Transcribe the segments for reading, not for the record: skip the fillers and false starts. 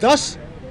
10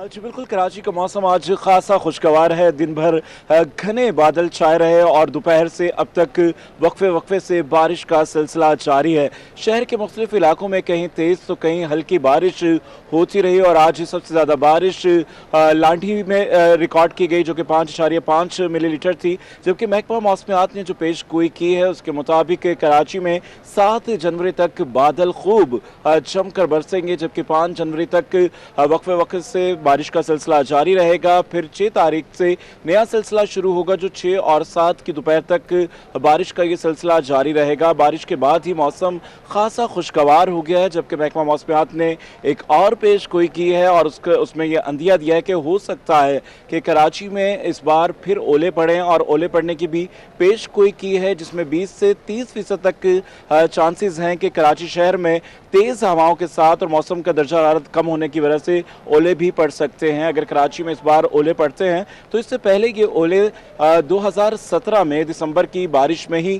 جی بالکل، کراچی کا موسم آج خاصا خوشگوار ہے. دن بھر گھنے بادل چھائے رہے اور دوپہر سے اب تک وقفے سے بارش کا سلسلہ جاری ہے. شہر کے مختلف علاقوں میں کہیں تیز تو کہیں ہلکی بارش ہوتی رہی اور آج سب سے زیادہ بارش لانڈھی میں ریکارڈ کی گئی جو کہ 5.5 ملی لیٹر تھی. جبکہ محکمہ موسمیات نے جو پیش گوئی کی ہے اس کے مطابق کراچی میں 7 جنوری تک بادل خوب جم کر برسیں گے، جبکہ 5 جنوری تک وقفے سے بارش کا سلسلہ جاری رہے گا. پھر 6 تاریخ سے نیا سلسلہ شروع ہوگا جو 6 اور 7 کی دوپہر تک بارش کا یہ سلسلہ جاری رہے گا. بارش کے بعد ہی موسم خاصا خوشگوار ہو گیا ہے، جبکہ محکمہ موسمیات نے ایک اور پیش گوئی کی ہے اور اس میں یہ اندیہ دیا ہے کہ ہو سکتا ہے کہ کراچی میں اس بار پھر اولے پڑیں، اور اولے پڑنے کی بھی پیش گوئی کی ہے جس میں 20 سے 30% تک چانسز ہیں کہ کراچی شہر میں تیز ہواؤں کے ساتھ اور موسم کا درجہ حرارت کم ہونے کی وجہ سے اولے بھی پڑ سکتے ہیں. اگر کراچی میں اس بار اولے پڑتے ہیں تو اس سے پہلے یہ اولے 2017 میں دسمبر کی بارش میں ہی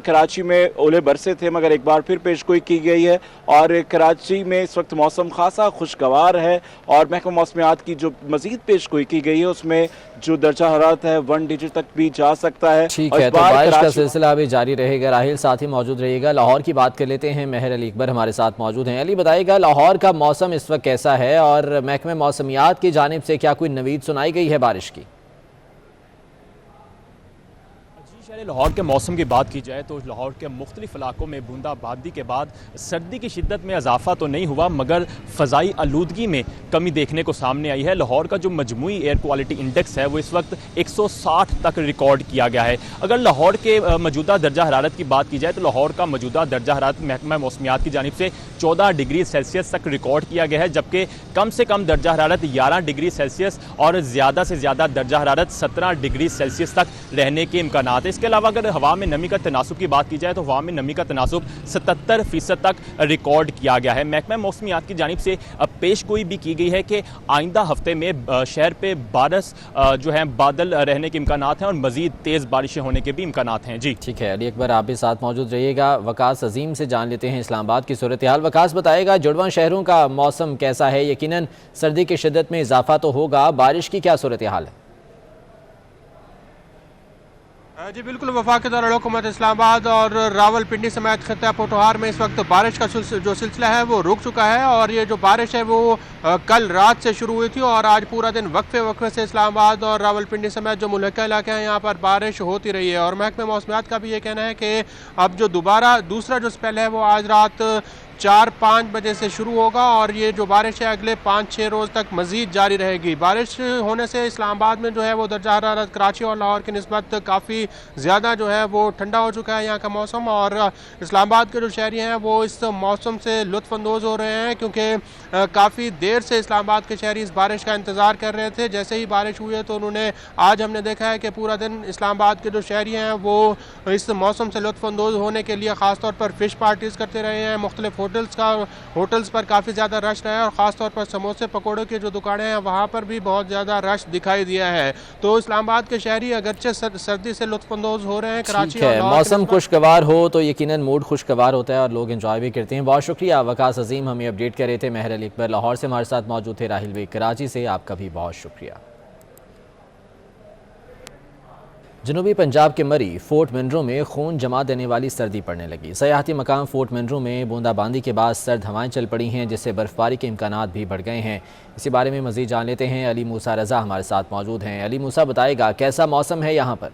کراچی میں اولے برسے تھے، مگر ایک بار پھر پیش گوئی کی گئی ہے اور کراچی میں اس وقت موسم خاصا خوشگوار ہے. اور محکمہ موسمیات کی جو مزید پیش گوئی کی گئی ہے اس میں جو درجہ حرارت ہے 1 ڈیجٹ تک بھی جا سکتا ہے. ٹھیک ہے، تو بارش کا سلسلہ ابھی جاری رہے گا. راہیل ساتھ ہی موجود رہے گا. لاہور کی بات کر لیتے ہیں، مہر علی اکبر ہمارے ساتھ موجود ہیں. علی بتائے گا لاہور کا موسم اس وقت کیسا ہے اور محکمہ موسمیات کی جانب سے کیا کوئی نوید سنائی گئی ہے بارش کی؟ لاہور کے موسم کی بات کی جائے تو لاہور کے مختلف علاقوں میں بوندا باندی کے بعد سردی کی شدت میں اضافہ تو نہیں ہوا مگر فضائی آلودگی میں کمی دیکھنے کو سامنے آئی ہے. لاہور کا جو مجموعی ایئر کوالٹی انڈیکس ہے وہ اس وقت 160 تک ریکارڈ کیا گیا ہے. اگر لاہور کے موجودہ درجہ حرارت کی بات کی جائے تو لاہور کا موجودہ درجہ حرارت محکمہ موسمیات کی جانب سے 14 ڈگری سیلسیس تک ریکارڈ کیا گیا ہے، جبکہ کم سے کم درجہ حرارت 11 ڈگری سیلسیس اور زیادہ سے زیادہ درجہ حرارت 17 ڈگری سیلسیس تک رہنے کے امکانات ہیں. اس کے علاوہ اگر ہوا میں نمی کا تناسب کی بات کی جائے تو ہوا میں نمی کا تناسب 77% تک ریکارڈ کیا گیا ہے. محکمہ موسمیات کی جانب سے پیش گوئی بھی کی گئی ہے کہ آئندہ ہفتے میں شہر پہ بارش جو ہے بادل رہنے کے امکانات ہیں اور مزید تیز بارشیں ہونے کے بھی امکانات ہیں. جی ٹھیک ہے علی اکبر، آپ بھی ساتھ موجود رہیے گا. وقاص عظیم سے جان لیتے ہیں اسلام آباد کی صورتحال. وقاص بتائے گا جڑواں شہروں کا موسم کیسا ہے؟ یقیناً سردی کی شدت میں اضافہ تو ہوگا، بارش کی کیا صورتحال ہے؟ جی بالکل، وفاقی دارالحکومت اسلام آباد اور راول پنڈی سمیت خطہ پوٹھوہار میں اس وقت بارش کا جو سلسلہ ہے وہ رک چکا ہے اور یہ جو بارش ہے وہ کل رات سے شروع ہوئی تھی اور آج پورا دن وقفے سے اسلام آباد اور راول پنڈی سمیت جو ملحقہ علاقے ہیں یہاں پر بارش ہوتی رہی ہے. اور محکمہ موسمیات کا بھی یہ کہنا ہے کہ اب جو دوسرا جو سپیل ہے وہ آج رات 4-5 بجے سے شروع ہوگا اور یہ جو بارش ہے اگلے 5-6 روز تک مزید جاری رہے گی. بارش ہونے سے اسلام آباد میں جو ہے وہ درجہ حرارت کراچی اور لاہور کی نسبت کافی زیادہ جو ہے وہ ٹھنڈا ہو چکا ہے یہاں کا موسم. اور اسلام آباد کے جو شہری ہیں وہ اس موسم سے لطف اندوز ہو رہے ہیں کیونکہ کافی دیر سے اسلام آباد کے شہری اس بارش کا انتظار کر رہے تھے. جیسے ہی بارش ہوئی ہے تو انہوں نے آج ہم نے دیکھا ہے کہ پورا دن اسلام آباد کے جو شہری ہیں وہ اس موسم سے لطف اندوز ہونے کے لیے خاص طور پر فش پارٹیز کرتے رہے ہیں. مختلف ہوٹلز پر کافی زیادہ رش رہا ہے اور خاص طور پر سموسے پکوڑوں کی جو دکانیں ہیں وہاں پر بھی بہت زیادہ رش دکھائی دیا ہے. تو اسلام آباد کے شہری اگرچہ سردی سے لطف اندوز ہو رہے ہیں. کراچی ٹھیک ہے، موسم خوشگوار ہو تو یقیناً موڈ خوشگوار ہوتا ہے اور لوگ انجوائے بھی کرتے ہیں. بہت شکریہ وقاص عظیم، ہمیں اپڈیٹ کر رہے تھے. مہر علی اکبر لاہور سے ہمارے ساتھ موجود تھے. راہیل ویگ کراچی سے، آپ کا بھی بہت شکریہ. جنوبی پنجاب کے مری فورٹ منرو میں خون جما دینے والی سردی پڑنے لگی. سیاحتی مقام فورٹ منرو میں بوندا باندی کے بعد سرد ہوائیں چل پڑی ہیں جس سے برفباری کے امکانات بھی بڑھ گئے ہیں. اسی بارے میں مزید جان لیتے ہیں. علی موسیٰ رضا ہمارے ساتھ موجود ہیں. علی موسیٰ بتائے گا کیسا موسم ہے یہاں پر؟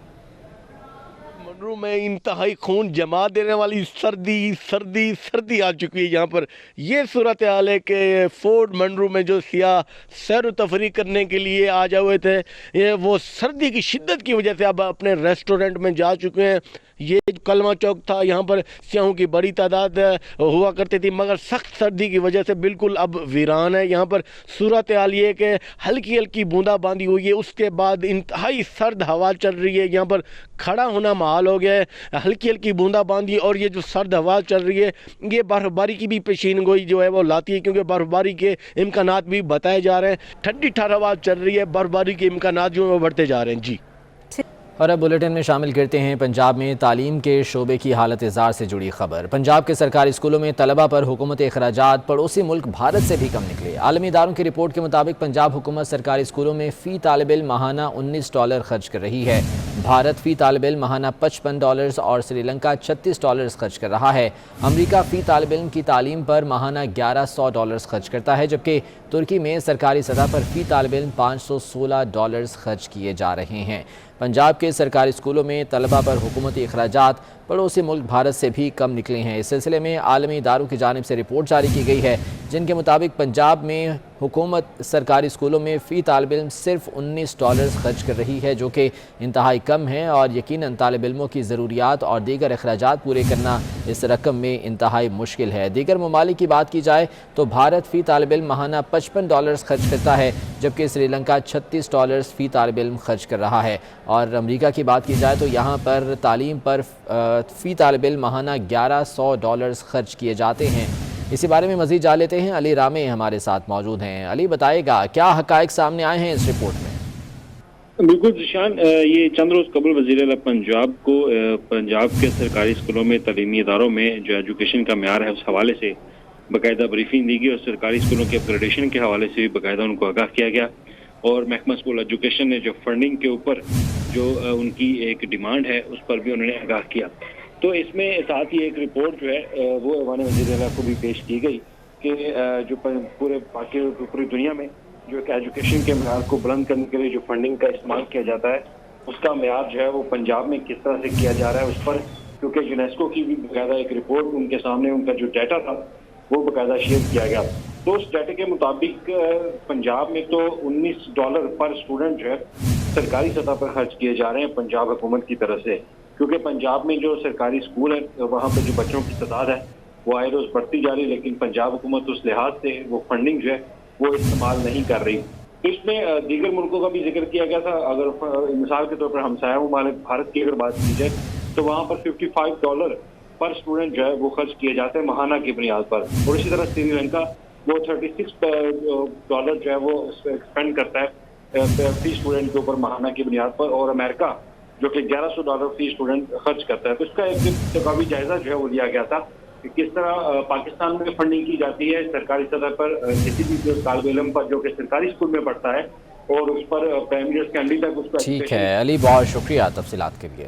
منرو میں انتہائی خون جما دینے والی سردی آ چکی ہے. یہاں پر یہ صورتحال ہے کہ فورٹ منرو میں جو سیاح سیر و تفریح کرنے کے لیے آ جائے ہوئے تھے وہ سردی کی شدت کی وجہ سے اب اپنے ریسٹورنٹ میں جا چکے ہیں. یہ کلمہ چوک تھا، یہاں پر سیاحوں کی بڑی تعداد ہوا کرتی تھی مگر سخت سردی کی وجہ سے بالکل اب ویران ہے. یہاں پر صورتحال یہ ہے کہ ہلکی بوندا باندی ہوئی ہے، اس کے بعد انتہائی سرد ہوا چل رہی ہے. یہاں پر کھڑا ہونا محال ہو گیا ہے. ہلکی بوندا باندی اور یہ جو سرد ہوا چل رہی ہے یہ برف باری کی بھی پیشین گوئی جو ہے وہ لاتی ہے کیونکہ برف باری کے امکانات بھی بتائے جا رہے ہیں. ٹھنڈی ٹھار ہوا چل رہی ہے، برف باری کے امکانات جو ہیں وہ بڑھتے جا رہے ہیں. جی اور اب بلیٹن میں شامل کرتے ہیں پنجاب میں تعلیم کے شعبے کی حالت زار سے جڑی خبر۔ پنجاب کے سرکاری اسکولوں میں طلبہ پر حکومتی اخراجات پڑوسی ملک بھارت سے بھی کم نکلے۔ عالمی اداروں کی رپورٹ کے مطابق پنجاب حکومت سرکاری اسکولوں میں فی طالب علم ماہانہ $19 خرچ کر رہی ہے۔ بھارت فی طالب علم ماہانہ $55 اور سری لنکا $36 خرچ کر رہا ہے۔ امریکہ فی طالب علم کی تعلیم پر ماہانہ $1100 خرچ کرتا ہے، جبکہ ترکی میں سرکاری سطح پر فی طالب علم $516 خرچ کیے جا رہے ہیں۔ پنجاب کے سرکاری اسکولوں میں طلبہ پر حکومتی اخراجات پڑوسی ملک بھارت سے بھی کم نکلے ہیں۔ اس سلسلے میں عالمی اداروں کی جانب سے رپورٹ جاری کی گئی ہے، جن کے مطابق پنجاب میں حکومت سرکاری اسکولوں میں فی طالب علم صرف $19 خرچ کر رہی ہے، جو کہ انتہائی کم ہے، اور یقیناً طالب علموں کی ضروریات اور دیگر اخراجات پورے کرنا اس رقم میں انتہائی مشکل ہے۔ دیگر ممالک کی بات کی جائے تو بھارت فی طالب علم ماہانہ $55 خرچ کرتا ہے، جبکہ سری لنکا $36 فی طالب علم خرچ کر رہا ہے، اور امریکہ کی بات کی جائے تو یہاں پر تعلیم پر فی طالب علم ماہانہ $1100 خرچ کیے جاتے ہیں۔ اسی بارے میں مزید جان لیتے ہیں، علی رامے ہمارے ساتھ موجود ہیں۔ علی، بتائے گا کیا حقائق سامنے آئے ہیں اس رپورٹ میں؟ بالکل ذیشان، یہ چند روز قبل وزیر اعلیٰ پنجاب کو پنجاب کے سرکاری اسکولوں میں تعلیمی اداروں میں جو ایجوکیشن کا معیار ہے اس حوالے سے باقاعدہ بریفنگ دی گئی، اور سرکاری اسکولوں کے اپگریڈیشن کے حوالے سے بھی باقاعدہ ان کو آگاہ کیا گیا، اور محکمہ اسکول ایجوکیشن نے جو فنڈنگ کے اوپر جو ان کی ایک ڈیمانڈ ہے اس پر بھی انہوں نے آگاہ کیا۔ تو اس میں ساتھ ہی ایک رپورٹ جو ہے وہ ایوان وزیر اعلیٰ کو بھی پیش کی گئی کہ جو پوری دنیا میں جو ایک ایجوکیشن کے معیار کو بلند کرنے کے لیے جو فنڈنگ کا استعمال کیا جاتا ہے اس کا معیار جو ہے وہ پنجاب میں کس طرح سے کیا جا رہا ہے اس پر، کیونکہ یونیسکو کی بھی باقاعدہ ایک رپورٹ ان کے سامنے ان کا جو ڈیٹا تھا وہ باقاعدہ شیئر کیا گیا۔ تو اس ڈیٹا کے مطابق پنجاب میں تو $19 پر اسٹوڈنٹ جو ہے سرکاری سطح پر خرچ کیے جا رہے ہیں پنجاب حکومت کی طرف سے، کیونکہ پنجاب میں جو سرکاری اسکول ہے وہاں پہ جو بچوں کی تعداد ہے وہ آئے روز بڑھتی جا رہی ہے، لیکن پنجاب حکومت اس لحاظ سے وہ فنڈنگ جو ہے وہ استعمال نہیں کر رہی۔ اس میں دیگر ملکوں کا بھی ذکر کیا گیا تھا۔ اگر مثال کے طور پر ہمسایہ ممالک بھارت کی اگر بات کی جائے تو وہاں پر $55 پر اسٹوڈنٹ جو ہے وہ خرچ کیے جاتے ہیں ماہانہ کی بنیاد پر، اور اسی طرح سری لنکا وہ $36 جو ہے وہ اسپینڈ کرتا ہے فی اسٹوڈنٹ کے اوپر ماہانہ کی بنیاد پر، اور امریکہ جو کہ $1100 فی اسٹوڈنٹ خرچ کرتا ہے۔ تو اس کا ایک تقابلی جائزہ جو ہے وہ لیا گیا تھا کہ کس طرح پاکستان میں فنڈنگ کی جاتی ہے سرکاری سطح پر کسی بھی طالب علم پر جو کہ سرکاری اسکول میں پڑھتا ہے، اور اس پر پرائمری اور سیکنڈری تک اس کا۔ ٹھیک ہے علی، بہت شکریہ تفصیلات کے لیے۔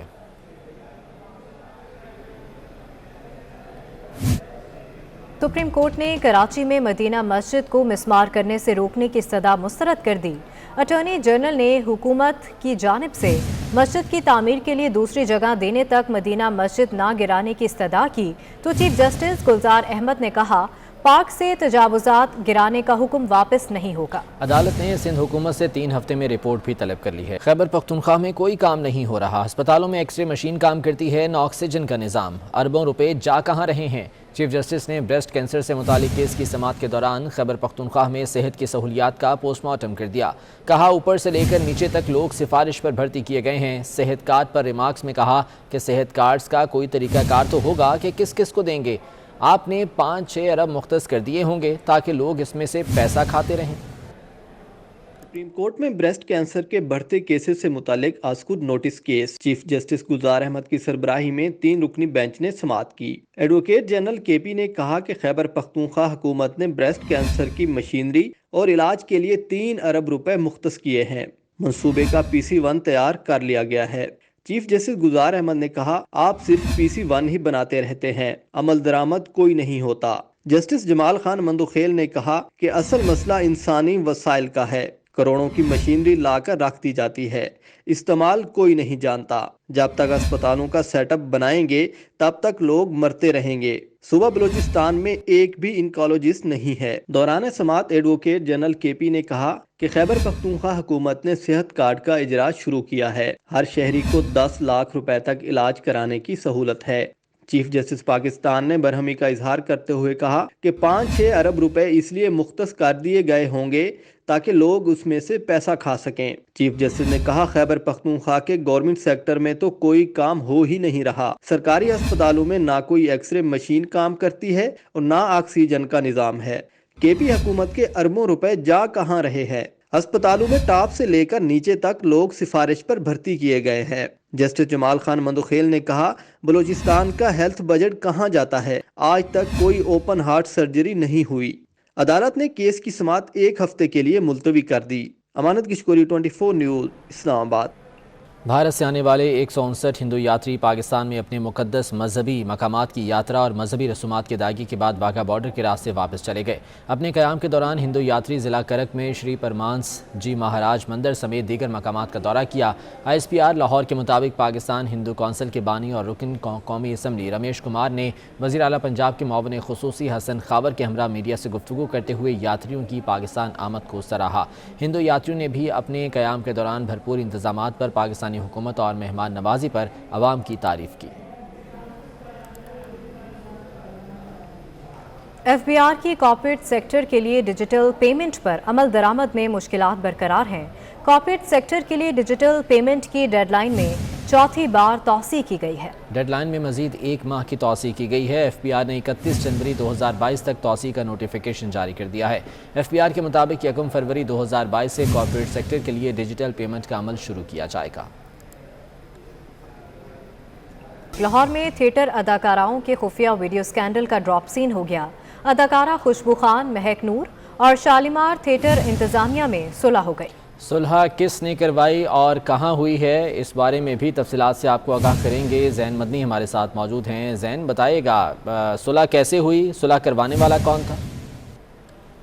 سپریم کورٹ نے کراچی میں مدینہ مسجد کو مسمار کرنے سے روکنے کی سزا مسترد کر دی۔ اٹارنی جنرل نے حکومت کی جانب سے مسجد کی تعمیر کے لیے دوسری جگہ دینے تک مدینہ مسجد نہ گرانے کی استدعا کی تو چیف جسٹس گلزار احمد نے کہا پارک سے تجاوزات گرانے کا حکم واپس نہیں ہوگا۔ عدالت نے سندھ حکومت سے 3 ہفتے میں رپورٹ بھی طلب کر لی ہے۔ خیبر پختونخوا میں کوئی کام نہیں ہو رہا، ہسپتالوں میں ایکس رے مشین کام کرتی ہے، نہ آکسیجن کا نظام، اربوں روپے جا کہاں رہے ہیں۔ چیف جسٹس نے بریسٹ کینسر سے متعلق کیس کی سماعت کے دوران خیبر پختونخوا میں صحت کی سہولیات کا پوسٹ مارٹم کر دیا۔ کہا اوپر سے لے کر نیچے تک لوگ سفارش پر بھرتی کیے گئے ہیں۔ صحت کارڈ پر ریمارکس میں کہا کہ صحت کارڈز کا کوئی طریقہ کار تو ہوگا کہ کس کس کو دیں گے۔ آپ نے 5-6 ارب مختص کر دیے ہوں گے تاکہ لوگ اس میں سے پیسہ کھاتے رہیں۔ سپریم کورٹ میں بریسٹ کینسر کے بڑھتے کیسز سے متعلق آسکود notice case chief justice Gulzar Ahmed کی سربراہی میں 3 رکنی بینچ نے سماعت کی۔ ایڈوکیٹ جنرل کے پی نے کہا کہ خیبر پختونخوا حکومت نے بریسٹ کینسر کی مشینری اور علاج کے لیے 3 ارب روپے مختص کیے ہیں۔ منصوبے کا PC-1 تیار کر لیا گیا ہے۔ چیف جسٹس گلزار احمد نے کہا آپ صرف PC-1 ہی بناتے رہتے ہیں، عمل درآمد کوئی نہیں ہوتا۔ جسٹس جمال خان مندوخیل نے کہا کہ اصل مسئلہ انسانی وسائل کا ہے، کروڑوں کی مشینری لا کر رکھ دی جاتی ہے، استعمال کوئی نہیں جانتا۔ جب تک اسپتالوں کا سیٹ اپ بنائیں گے تب تک لوگ مرتے رہیں گے۔ صوبہ بلوچستان میں ایک بھی انکالوجسٹ نہیں ہے۔ دوران سماعت ایڈوکیٹ جنرل کے پی نے کہا کہ خیبر پختونخوا حکومت نے صحت کارڈ کا اجرا شروع کیا ہے، ہر شہری کو 10 لاکھ روپے تک علاج کرانے کی سہولت ہے۔ چیف جسٹس پاکستان نے برہمی کا اظہار کرتے ہوئے کہا کہ 5-6 ارب روپے اس لیے مختص کر دیے گئے ہوں گے تاکہ لوگ اس میں سے پیسہ کھا سکیں۔ چیف جسٹس نے کہا خیبر پختونخوا کے گورنمنٹ سیکٹر میں تو کوئی کام ہو ہی نہیں رہا، سرکاری ہسپتالوں میں نہ کوئی ایکس رے مشین کام کرتی ہے اور نہ آکسیجن کا نظام ہے۔ کے پی حکومت کے اربوں روپے جا کہاں رہے ہیں؟ ہسپتالوں میں ٹاپ سے لے کر نیچے تک لوگ سفارش پر بھرتی کیے گئے ہیں۔ جسٹس جمال خان مندوخیل نے کہا بلوچستان کا ہیلتھ بجٹ کہاں جاتا ہے، آج تک کوئی اوپن ہارٹ سرجری نہیں ہوئی۔ عدالت نے کیس کی سماعت 1 ہفتے کے لیے ملتوی کر دی۔ امانت کشکوری 24 نیوز اسلام آباد۔ بھارت سے آنے والے 159 ہندو یاتری پاکستان میں اپنے مقدس مذہبی مقامات کی یاترا اور مذہبی رسومات کی ادائیگی کے بعد واہگہ بارڈر کے راستے واپس چلے گئے۔ اپنے قیام کے دوران ہندو یاتری ضلع کرک میں شری پرمانس جی مہاراج مندر سمیت دیگر مقامات کا دورہ کیا۔ ISPR لاہور کے مطابق پاکستان ہندو کونسل کے بانی اور رکن قومی اسمبلی رمیش کمار نے وزیر اعلیٰ پنجاب کے معاون خصوصی حسن خاور کے ہمراہ میڈیا سے گفتگو کرتے ہوئے یاتریوں کی پاکستان آمد کو سراہا۔ ہندو یاتریوں نے بھی اپنے قیام کے دوران بھرپور انتظامات پر پاکستانی حکومت اور مہمان نوازی پر عوام کی تعریف کی۔ FBR کی کارپوریٹ سیکٹر کے لیے ڈیجیٹل پیمنٹ پر عمل درآمد میں مشکلات برقرار ہیں۔ کارپوریٹ سیکٹر کے لیے ڈیجیٹل پیمنٹ کی ڈیڈ لائن میں چوتھی بار توسیع کی گئی ہے۔ ڈیڈ لائن میں مزید 1 ماہ کی توسیع کی گئی ہے۔ FBR نے 31 جنوری 2022 تک توسیع کا نوٹیفیکیشن جاری کر دیا ہے۔ FBR کے مطابق 1 فروری 2022 سے کارپوریٹ سیکٹر کے لیے ڈیجیٹل پیمنٹ کا عمل شروع کیا جائے گا۔ لاہور میں تھیٹر اداکاراؤں کے خفیہ ویڈیو سکینڈل کا ڈراپ سین ہو گیا۔ اداکارہ خوشبو خان، مہک نور اور شالیمار تھیٹر انتظامیہ میں صلح ہو گئی۔ صلح کس نے کروائی اور کہاں ہوئی ہے، اس بارے میں بھی تفصیلات سے آپ کو آگاہ کریں گے۔ زین مدنی ہمارے ساتھ موجود ہیں۔ زین، بتائیے گا صلح کیسے ہوئی، صلح کروانے والا کون تھا؟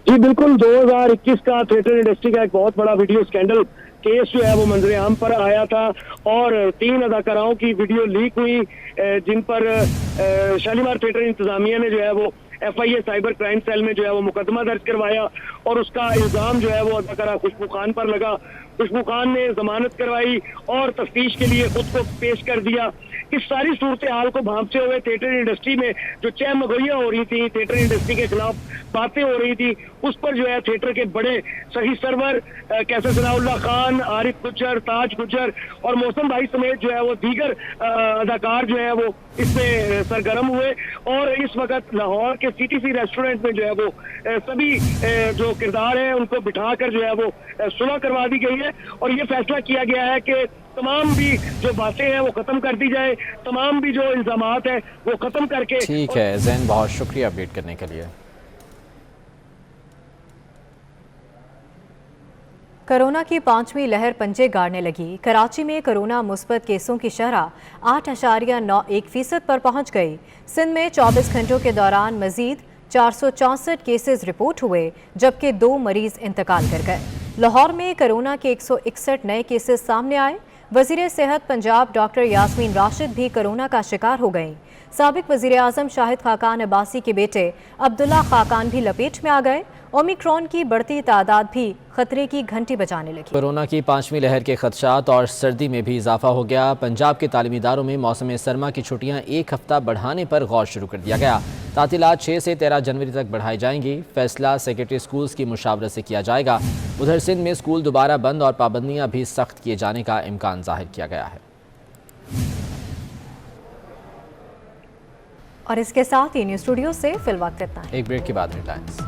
جی بالکل، 2021 کا تھیٹر انڈسٹری کا ایک بہت بڑا ویڈیو سکینڈل کیس جو ہے وہ منظر عام پر آیا تھا اور 3 اداکاراؤں کی ویڈیو لیک ہوئی، جن پر شالیمار تھیٹر انتظامیہ نے جو ہے وہ FIA سائبر کرائم سیل میں جو ہے وہ مقدمہ درج کروایا اور اس کا الزام جو ہے وہ اداکارہ خوشبو خان پر لگا۔ خوشبو خان نے ضمانت کروائی اور تفتیش کے لیے خود کو پیش کر دیا۔ اس ساری صورتحال کو بھانپتے ہوئے تھیٹر انڈسٹری میں جو چہم مگوئیاں ہو رہی تھیں، تھیٹر انڈسٹری کے خلاف باتیں ہو رہی تھی، اس پر جو ہے تھیٹر کے بڑے صحیح سرور کیسے ثناء اللہ خان، عارف گجر، تاج گجر اور موسم بھائی سمیت جو ہے وہ دیگر اداکار جو ہے وہ اس میں سرگرم ہوئے اور اس وقت لاہور کے CTC ریسٹورنٹ میں جو ہے وہ سبھی جو کردار ہیں ان کو بٹھا کر جو ہے وہ صلح کروا دی گئی ہے اور یہ فیصلہ کیا گیا ہے کہ تمام بھی جو باتیں ہیں وہ ختم کر دی جائے، تمام بھی جو الزامات ہیں وہ ختم کر کے۔ ٹھیک ہے زین، بہت شکریہ اپڈیٹ کرنے کے لیے۔ کرونا کی 5ویں لہر پنجے گاڑنے لگی۔ کراچی میں کرونا مثبت کیسوں کی شرح 8.91% پر پہنچ گئی۔ سندھ میں 24 گھنٹوں کے دوران مزید 464 کیسز رپورٹ ہوئے جبکہ 2 مریض انتقال کر گئے۔ لاہور میں کرونا کے 161 نئے کیسز سامنے آئے۔ وزیر صحت پنجاب ڈاکٹر یاسمین راشد بھی کرونا کا شکار ہو گئیں۔ سابق وزیر اعظم شاہد خاقان عباسی کے بیٹے عبداللہ خاقان بھی لپیٹ میں آ گئے۔ اومیکرون کی بڑھتی تعداد بھی خطرے کی گھنٹی بجانے لگی۔ کورونا کی 5ویں لہر کے خدشات اور سردی میں بھی اضافہ ہو گیا۔ پنجاب کے تعلیمی اداروں میں موسم سرما کی چھٹیاں 1 ہفتہ بڑھانے پر غور شروع کر دیا گیا۔ تعطیلات 6 سے 13 جنوری تک بڑھائی جائیں گی۔ فیصلہ سیکرٹری سکولز کی مشاورت سے کیا جائے گا۔ ادھر سندھ میں سکول دوبارہ بند اور پابندیاں بھی سخت کیے جانے کا امکان ظاہر کیا گیا ہے۔ اور اس کے ساتھ ہی نیوز اسٹوڈیو سے فی الوقت اتنا ہے۔ ایک بریک کے بعد ہیڈ لائنز۔